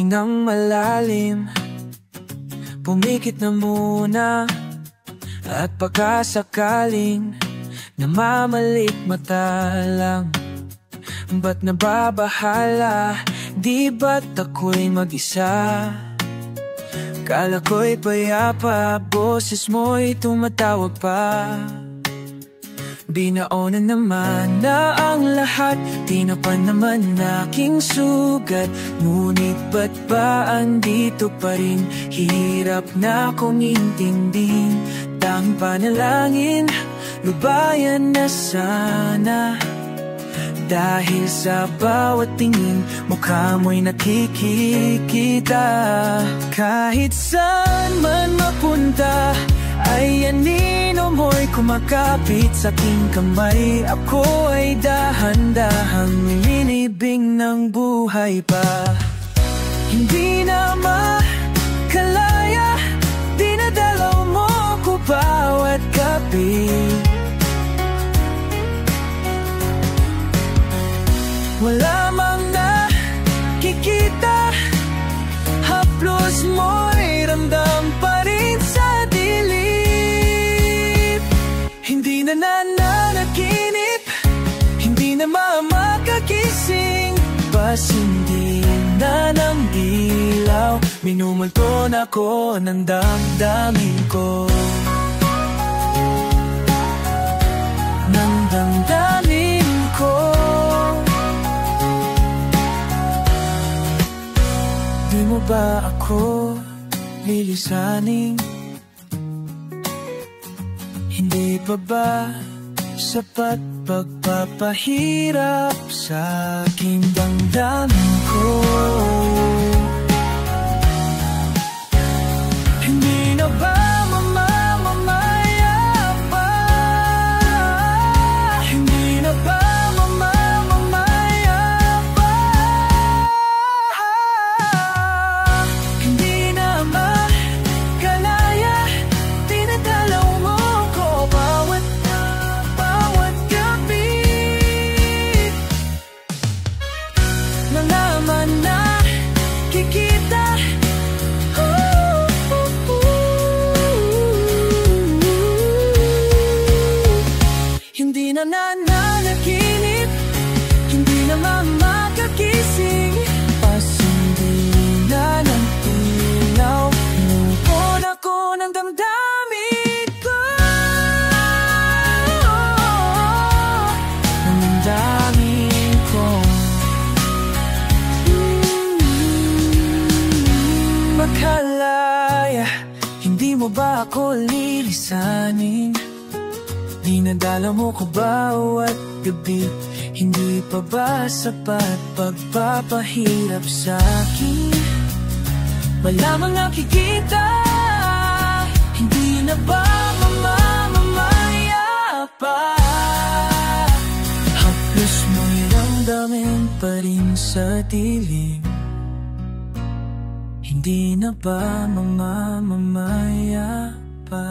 ng malalim, pumikit na muna. At pagkasakaling namamalik mata lang, ba't nababahala? Di ba't ako'y mag-isa? Kala ko'y payapa, boses mo'y tumatawag pa. Binaonan naman na ang lahat, di na pa naman aking sugat. Ngunit ba't ba andito pa rin? Hirap na kong intindihin. Tanging panalangin, lubayan na sana. Dahil sa bawat tingin, mukha mo'y nakikita. Kahit saan man mapunta, ay anino mo'y kumakapit sa aking kamay. Ako ay dahan-dahang ninibing ng buhay pa. Hindi na makalaya, dinadalaw mo ko bawat gabi. Wala mang nakikita, haplos mo'y ramdam pa rin sa dilim. Hindi na nananaginip, hindi na makakagising. Pasindin na ng ilaw, minumulto na ko ng damdamin ko. Ng damdamin ko. Di mo ba ako lilisanin? Hindi pa ba sapat pagpapahirap sa aking damdamin ko? Hindi na ba mamamamaya pa? Hindi na ba mamamamaya pa? Hindi na makalaya, tinatalaw mo ko bawat gabi. Na naman nakikita, hindi na nananaginip, hindi na makakagising. Pasundin na ng ilaw, nukod ako ng damdamin ko. Ng damdamin ko. Makalaya, hindi mo ba ako lilisanin? Dinadala mo ko bawat gabi. Hindi pa ba sapat pagpapahirap sa akin? Wala mang nakikita, hindi na ba mamamamaya pa? Haplos mo'y ramdamin pa rin sa dilim. Hindi na ba mamamamaya pa?